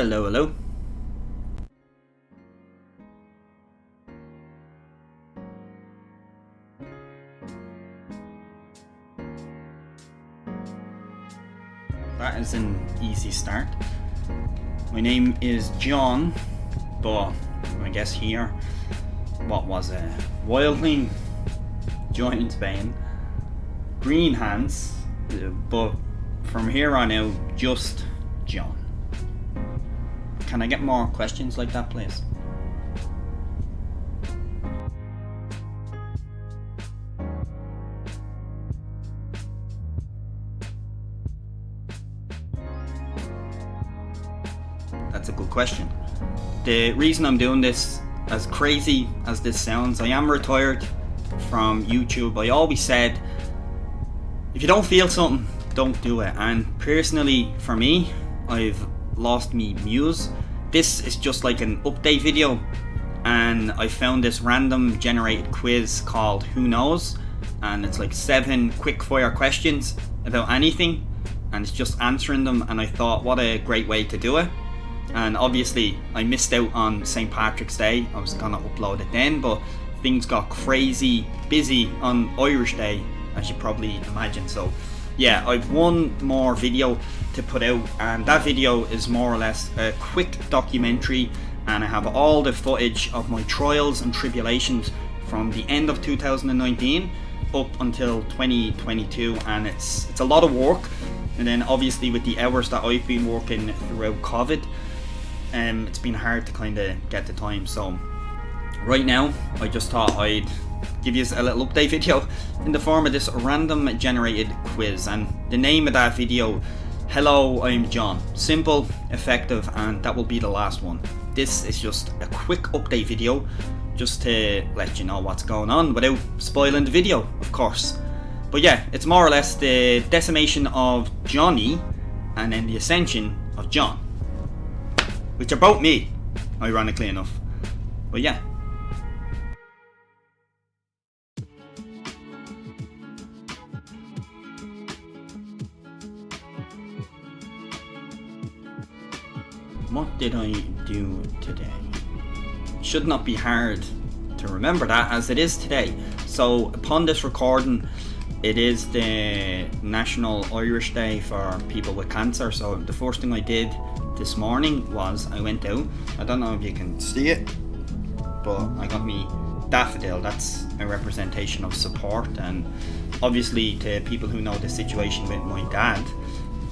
Hello, hello. That is an easy start. My name is John, but I guess here, what was it? Wildling, joint Spain, green hands, but from here on out, just John. Can I get more questions like that, please? That's a good question. The reason I'm doing this, as crazy as this sounds, I am retired from YouTube. I always said, if you don't feel something, don't do it. And personally, for me, I've lost me muse. This is just like an update video, and I found this random generated quiz called Who Knows, and it's like 7 quick fire questions about anything, and it's just answering them. And I thought, what a great way to do it. And obviously I missed out on St. Patrick's Day. I was gonna upload it then, but things got crazy busy on Irish Day, as you probably imagine. So yeah, I've one more video to put out, and that video is more or less a quick documentary, and I have all the footage of my trials and tribulations from the end of 2019 up until 2022, and it's a lot of work. And then obviously with the hours that I've been working throughout COVID, it's been hard to kind of get the time. So right now I just thought I'd give you a little update video in the form of this random generated quiz, and the name of that video, Hello, I'm John. Simple, effective, and that will be the last one. This is just a quick update video just to let you know what's going on without spoiling the video, of course. But yeah, it's more or less the decimation of Johnny and then the ascension of John, which are both me, ironically enough. But yeah. What did I do today? Should not be hard to remember that, as it is today. So upon this recording, it is the National Irish Day for people with cancer. So the first thing I did this morning was I went out. I don't know if you can see it, but I got me daffodil. That's a representation of support, and obviously to people who know the situation with my dad,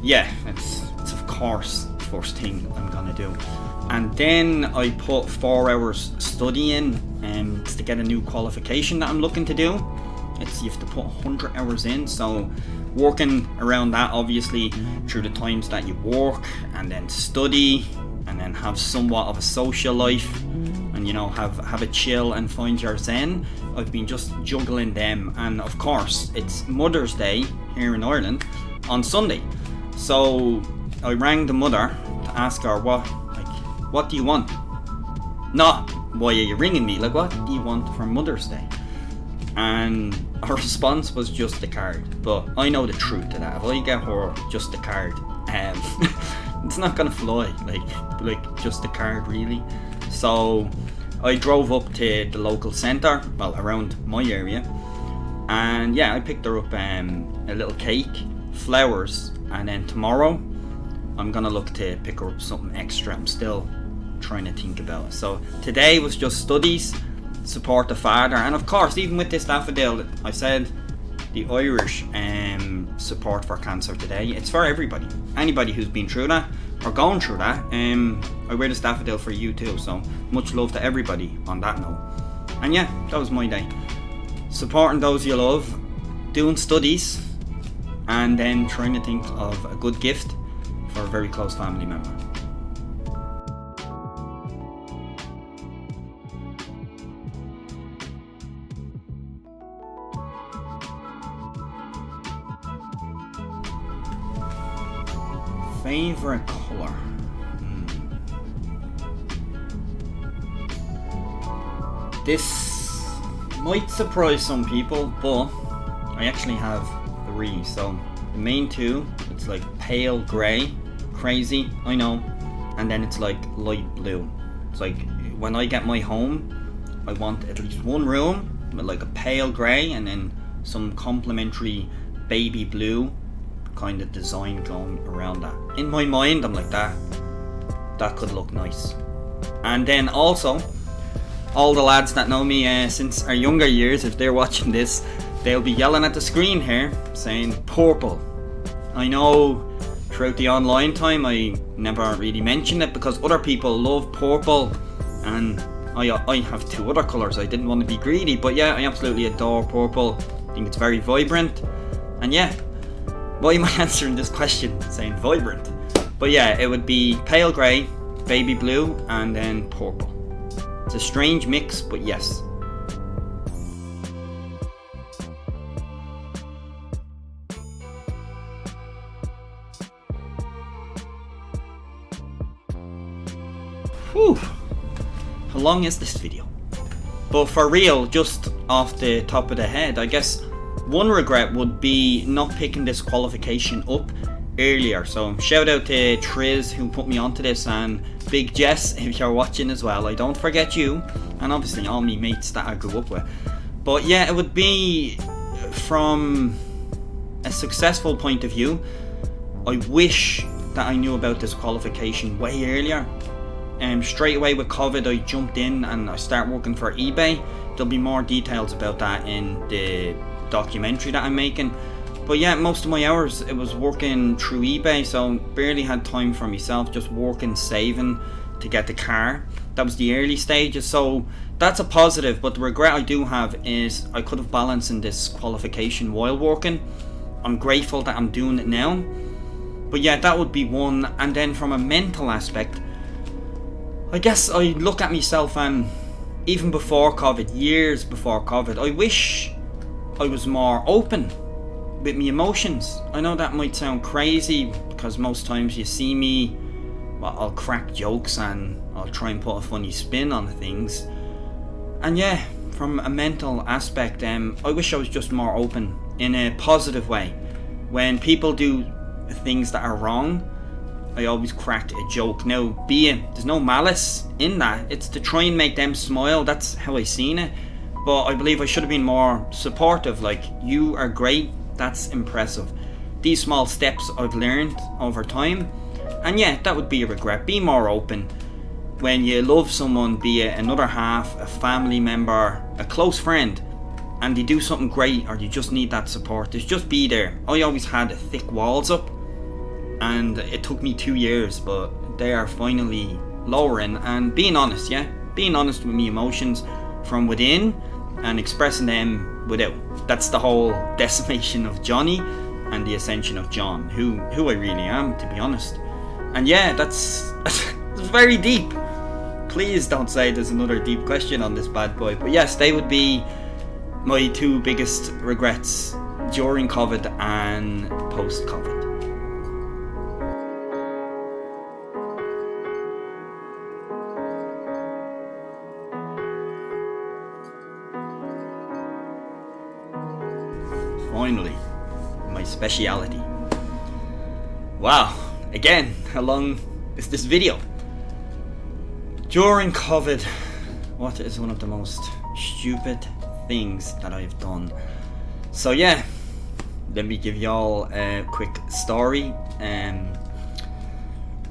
yeah, it's of course the first thing I'm gonna do. And then I put 4 hours studying to get a new qualification that I'm looking to do. It's, you have to put 100 hours in, so working around that obviously through the times that you work and then study and then have somewhat of a social life and, you know, have a chill and find your zen. I've been just juggling them, and of course it's Mother's Day here in Ireland on Sunday. So I rang the mother to ask her, what do you want? Not, why are you ringing me? Like, what do you want for Mother's Day? And her response was just the card. But I know the truth to that. If I get her just the card, it's not gonna fly. Like just the card, really. So I drove up to the local centre, well, around my area, and yeah, I picked her up a little cake, flowers, and then tomorrow I'm gonna look to pick her up something extra. I'm still trying to think about it. So today was just studies, support the father, and of course, even with this daffodil, I said the Irish support for cancer today. It's for everybody, anybody who's been through that or going through that. I wear this daffodil for you too, so much love to everybody on that note. And yeah, that was my day, supporting those you love, doing studies, and then trying to think of a good gift for a very close family member. Favorite color? This might surprise some people, but I actually have 3. So the main 2, it's like pale grey, crazy, I know, and then it's like light blue. It's like when I get my home, I want at least one room with like a pale grey and then some complementary baby blue kind of design going around that. In my mind, I'm like, that could look nice. And then also, all the lads that know me since our younger years, if they're watching this, they'll be yelling at the screen here saying purple. I know throughout the online time I never really mentioned it because other people love purple, and I have two other colours. I didn't want to be greedy, but yeah, I absolutely adore purple. I think it's very vibrant, and yeah, why am I answering this question saying vibrant? But yeah, it would be pale grey, baby blue, and then purple. It's a strange mix, but yes. Whew. How long is this video? But for real, just off the top of the head, I guess one regret would be not picking this qualification up earlier. So shout out to Triz who put me onto this, and Big Jess if you're watching as well. I don't forget you, and obviously all me mates that I grew up with. But yeah, it would be from a successful point of view. I wish that I knew about this qualification way earlier. Straight away with COVID, I jumped in and I started working for eBay. There'll be more details about that in the documentary that I'm making. But yeah, most of my hours it was working through eBay, so barely had time for myself, just working, saving to get the car. That was the early stages, so that's a positive. But the regret I do have is I could have balanced in this qualification while working. I'm grateful that I'm doing it now. But yeah, that would be one. And then from a mental aspect, I guess I look at myself, and even before COVID, years before COVID, I wish I was more open with my emotions. I know that might sound crazy because most times you see me, well, I'll crack jokes and I'll try and put a funny spin on things. And yeah, from a mental aspect, I wish I was just more open in a positive way. When people do things that are wrong, I always crack a joke. Now, there's no malice in that. It's to try and make them smile. That's how I seen it. But I believe I should have been more supportive. Like, you are great. That's impressive. These small steps I've learned over time. And yeah, that would be a regret. Be more open. When you love someone, be it another half, a family member, a close friend, and they do something great or you just need that support, just be there. I always had thick walls up, and it took me 2 years, but they are finally lowering. And being honest, being honest with me emotions from within and expressing them without. That's the whole decimation of Johnny and the ascension of John, who I really am, to be honest. And yeah, that's very deep. Please don't say there's another deep question on this bad boy. But yes, they would be my two biggest regrets during COVID and post-COVID. Finally, my speciality. Wow, again, how long is this video? During COVID, what is one of the most stupid things that I've done? So yeah, let me give y'all a quick story.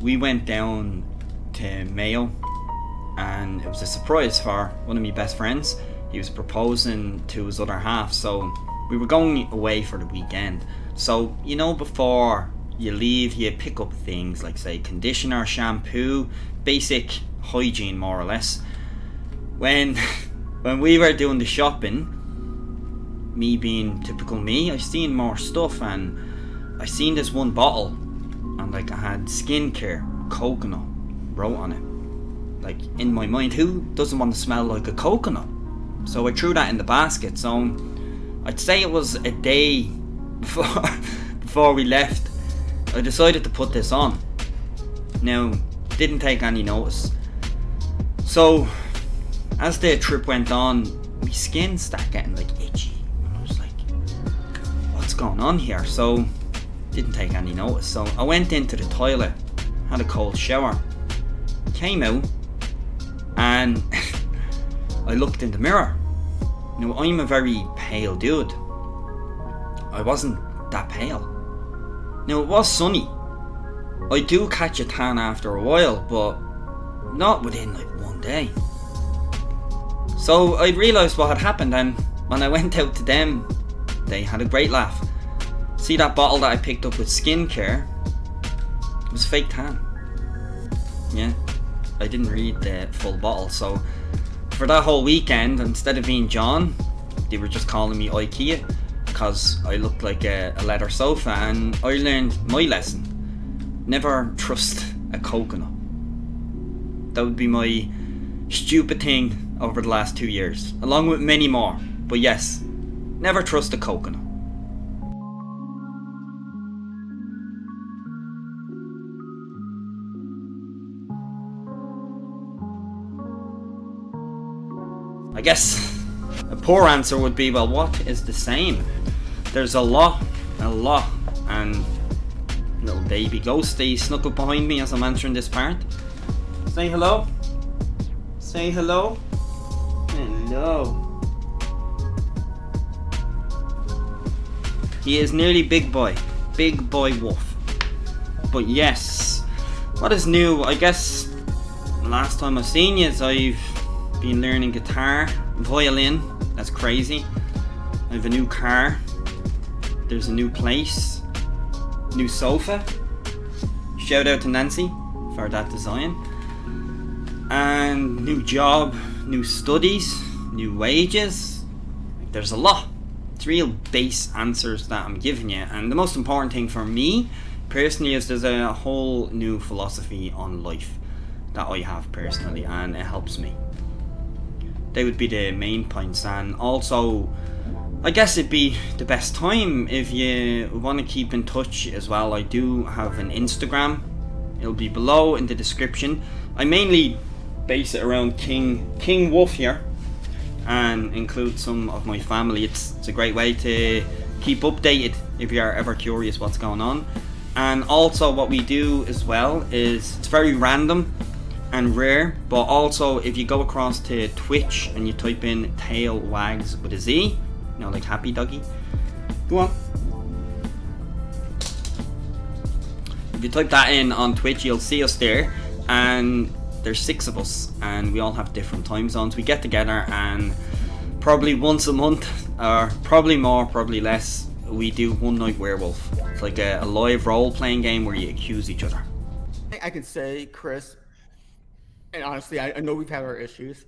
We went down to Mayo, and it was a surprise for one of my best friends. He was proposing to his other half, so we were going away for the weekend. So, you know, before you leave, you pick up things like, say, conditioner, shampoo, basic hygiene, more or less. When we were doing the shopping, me being typical me, I seen more stuff, and I seen this one bottle, and like, I had skincare, coconut, wrote on it. Like, in my mind, who doesn't want to smell like a coconut? So I threw that in the basket. So I'd say it was a day before we left, I decided to put this on. Now, didn't take any notice. So, as the trip went on, my skin started getting like itchy. And I was like, what's going on here? So, didn't take any notice. So, I went into the toilet, had a cold shower, came out and I looked in the mirror. Now, I'm a very pale dude. I wasn't that pale. Now, it was sunny. I do catch a tan after a while, but not within like one day. So I realised what had happened, and when I went out to them, they had a great laugh. See that bottle that I picked up with skincare? It was fake tan. Yeah, I didn't read the full bottle, so for that whole weekend, instead of being John, they were just calling me IKEA because I looked like a leather sofa, and I learned my lesson. Never trust a coconut. That would be my stupid thing over the last 2 years, along with many more. But yes, never trust a coconut. I guess a poor answer would be, well, what is the same? There's a lot, and little baby Ghosty snuck up behind me as I'm answering this part. Say hello. Say hello. Hello. He is nearly big boy wolf. But yes, what is new? I guess the last time I've seen you is I've been learning guitar, violin. That's crazy. I have a new car. There's a new place. New sofa. Shout out to Nancy for that design. And new job, new studies, new wages. There's a lot. It's real base answers that I'm giving you, and the most important thing for me personally is there's a whole new philosophy on life that I have personally, and it helps me. They would be the main points, and also I guess it'd be the best time if you want to keep in touch as well. I do have an Instagram. It'll be below in the description. I mainly base it around King Wolf here and include some of my family. It's a great way to keep updated if you are ever curious what's going on. And also what we do as well is, it's very random and rare, but also if you go across to Twitch and you type in tail wags with a Z, you know, like happy doggy, go on. If you type that in on Twitch, you'll see us there, and there's 6 of us, and we all have different time zones. We get together and probably once a month, or probably more, probably less, we do One Night Werewolf. It's like a live role-playing game where you accuse each other. I can say, Chris, and honestly, I know we've had our issues.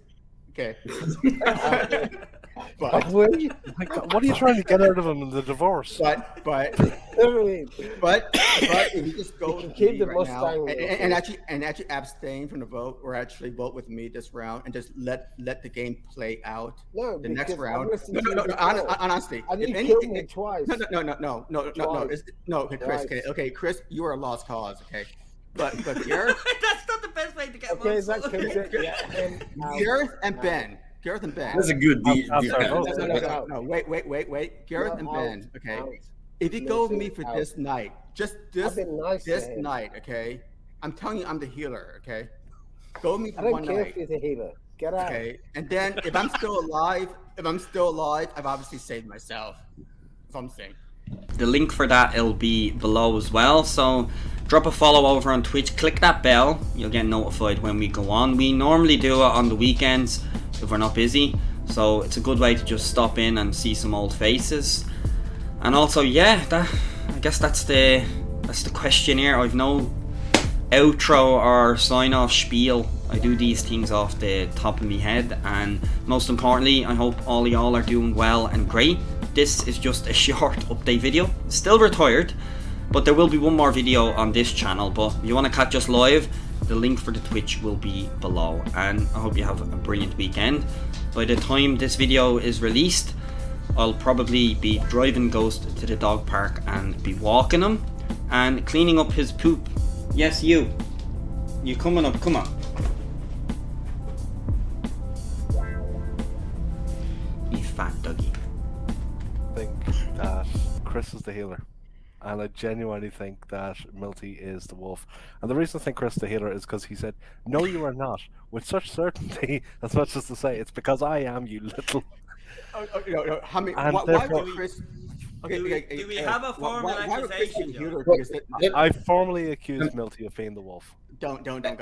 Okay. But what are you trying to get out of him in the divorce? but if you just go with Keep me the right now Mustang and actually abstain from the vote, or actually vote with me this round and just let the game play out. No, the next because round. I'm listening No, to you honestly. and if you any- killed me twice. No. Okay, Chris. Twice. Okay, Chris, you are a lost cause. Okay, but Gareth. That's not the best way to get Okay, is that consent? Gareth and Ben. That's a good deal. No, wait. Gareth and Ben, okay? If you go with me for this night, just this night, okay? I'm telling you, I'm the healer, okay? Go with me I for don't one care night, if you're the healer. Get out. okay? And then if I'm still alive, I've obviously saved myself. That's what I'm saying. The link for that will be below as well, so drop a follow over on Twitch, click that bell, you'll get notified when we go on. We normally do it on the weekends if we're not busy, so it's a good way to just stop in and see some old faces. And also, yeah, I guess that's the question here. I've no outro or sign off spiel. I do these things off the top of my head, and most importantly, I hope all of y'all are doing well and great. This is just a short update video. Still retired, but there will be one more video on this channel. But if you want to catch us live, the link for the Twitch will be below. And I hope you have a brilliant weekend. By the time this video is released, I'll probably be driving Ghost to the dog park and be walking him and cleaning up his poop. Yes, you coming up, come on. You fat doggy. I think that Chris is the healer. and I genuinely think that Milty is the wolf. And the reason I think Chris the healer is because he said, "No, you are not," with such certainty, as much as to say, "It's because I am, you little." No. How many? And Why therefore- would Chris? Do we have a formal why would Chris accusation, be the Joe? healer? Because I formally accuse Milty of being the wolf. don't